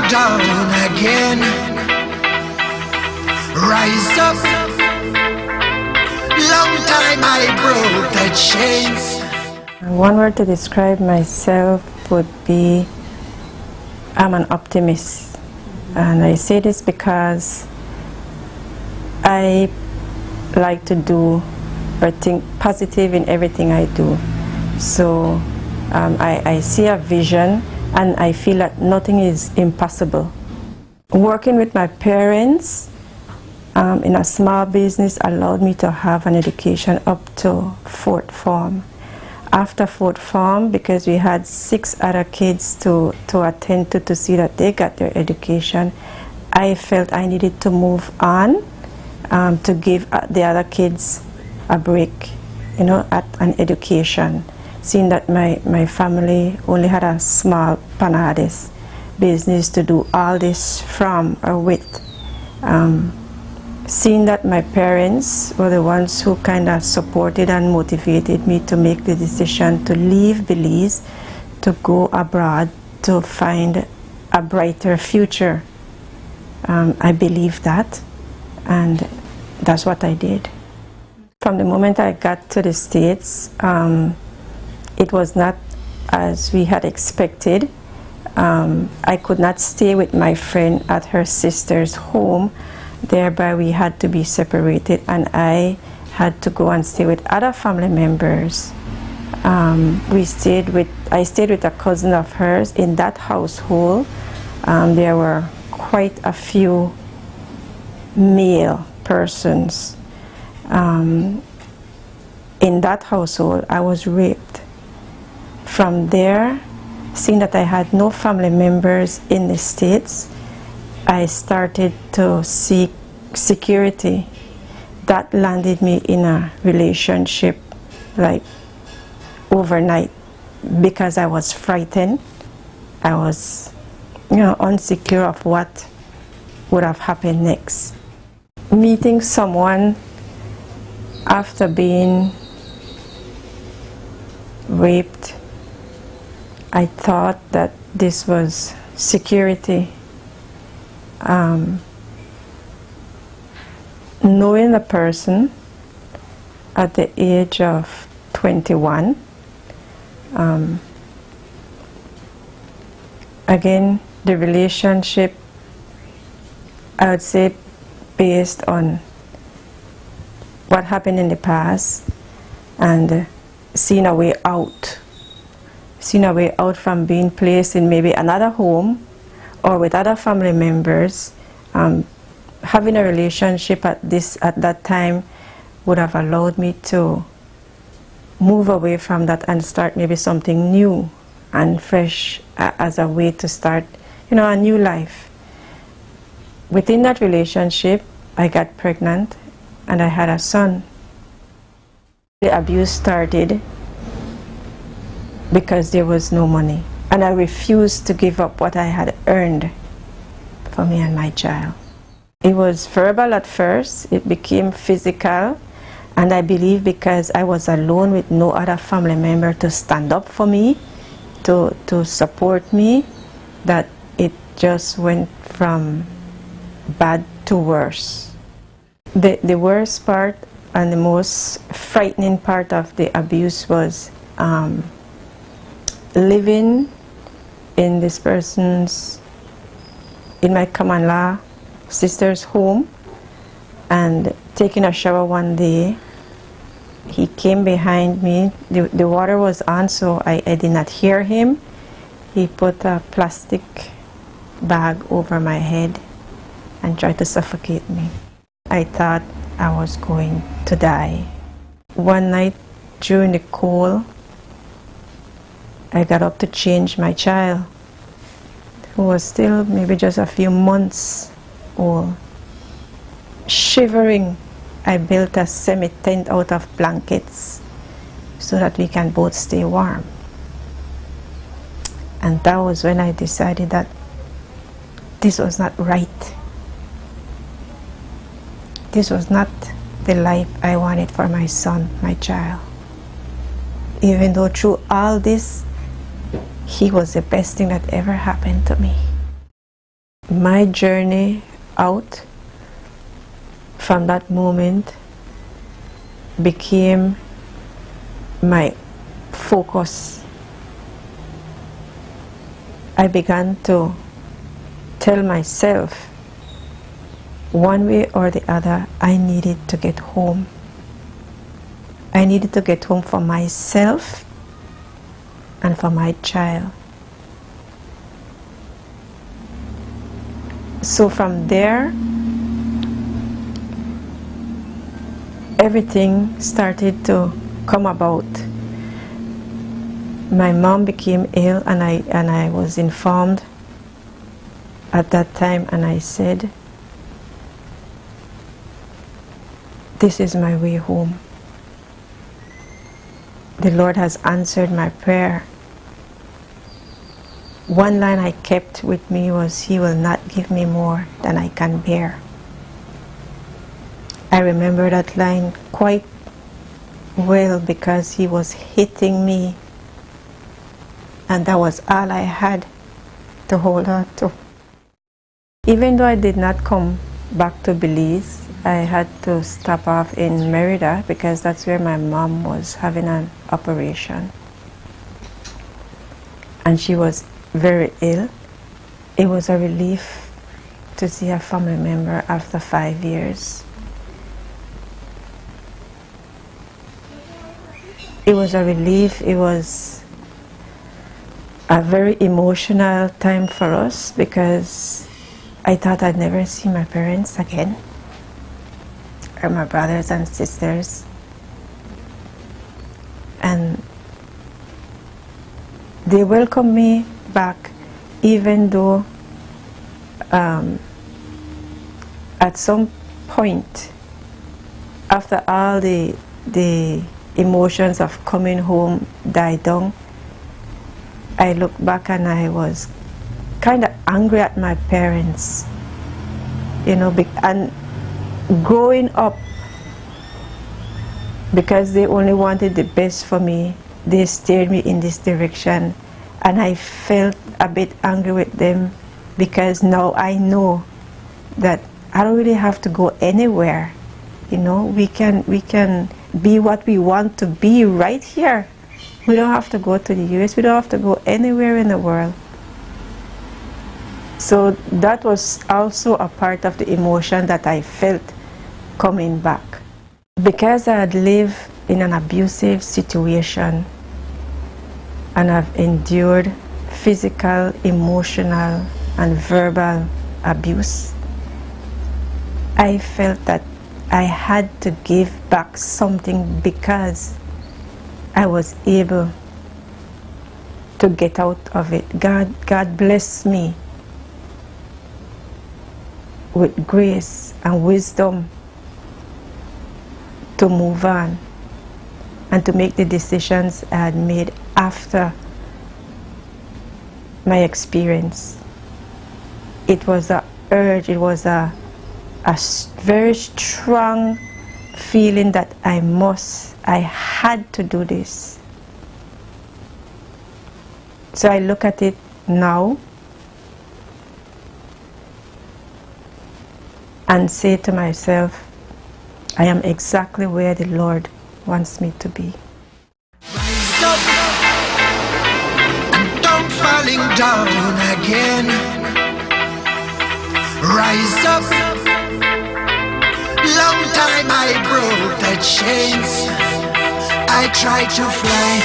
down again. Rise up. Long time I broke the chains. One word to describe myself would be I'm an optimist. And I say this because I like to do or think positive in everything I do. So I see a vision and I feel that nothing is impossible. Working with my parents in a small business allowed me to have an education up to 4th form. After 4th form, because we had 6 other kids to attend to see that they got their education, I felt I needed to move on to give the other kids a break, you know, at an education. Seeing that my family only had a small panades business to do all this from or with. Seeing that my parents were the ones who kind of supported and motivated me to make the decision to leave Belize, to go abroad, to find a brighter future. I believe that, and that's what I did. From the moment I got to the States, it was not as we had expected. I could not stay with my friend at her sister's home. Thereby we had to be separated, and I had to go and stay with other family members. I stayed with a cousin of hers. In that household, there were quite a few male persons. In that household, I was raped. From there, seeing that I had no family members in the States, I started to seek security. That landed me in a relationship like overnight because I was frightened. I was, you know, insecure of what would have happened next. Meeting someone after being raped, I thought that this was security. Knowing the person at the age of 21, again, the relationship, I would say, based on what happened in the past and seeing a way out from being placed in maybe another home or with other family members. Having a relationship at that time would have allowed me to move away from that and start maybe something new and fresh as a way to start, you know, a new life. Within that relationship, I got pregnant and I had a son. The abuse started because there was no money, and I refused to give up what I had earned for me and my child. It was verbal at first, it became physical, and I believe because I was alone with no other family member to stand up for me, to support me, that it just went from bad to worse. The worst part and the most frightening part of the abuse was living in this person's, in my common law sister's home, and taking a shower one day, he came behind me. The water was on, so I did not hear him. He put a plastic bag over my head and tried to suffocate me. I thought I was going to die. One night during the cold, I got up to change my child, who was still maybe just a few months old. Shivering, I built a semi-tent out of blankets so that we can both stay warm. And that was when I decided that this was not right. This was not the life I wanted for my son, my child. Even though through all this, he was the best thing that ever happened to me. My journey out from that moment became my focus. I began to tell myself, one way or the other, I needed to get home. I needed to get home for myself and for my child. So from there, everything started to come about. My mom became ill, and I was informed at that time, and I said, this is my way home. The Lord has answered my prayer. One line I kept with me was, He will not give me more than I can bear. I remember that line quite well because He was hitting me, and that was all I had to hold on to. Even though I did not come back to Belize, I had to stop off in Merida because that's where my mom was having an operation. And she was very ill. It was a relief to see a family member after 5 years. It was a relief. It was a very emotional time for us because I thought I'd never see my parents again, or my brothers and sisters. And they welcomed me back, even though at some point, after all the emotions of coming home died down, I look back and I was kind of angry at my parents, you know, and growing up, because they only wanted the best for me, they steered me in this direction, and I felt a bit angry with them because now I know that I don't really have to go anywhere. You know, we can be what we want to be right here. We don't have to go to the US. We don't have to go anywhere in the world. So that was also a part of the emotion that I felt coming back. Because I had lived in an abusive situation and I've endured physical, emotional, and verbal abuse, I felt that I had to give back something because I was able to get out of it. God blessed me with grace and wisdom to move on and to make the decisions I had made after my experience. It was an urge, it was a very strong feeling that I had to do this. So I look at it now and say to myself, I am exactly where the Lord wants me to be. Rise up and don't falling down again. Rise up. Long time I broke the chains. I tried to fly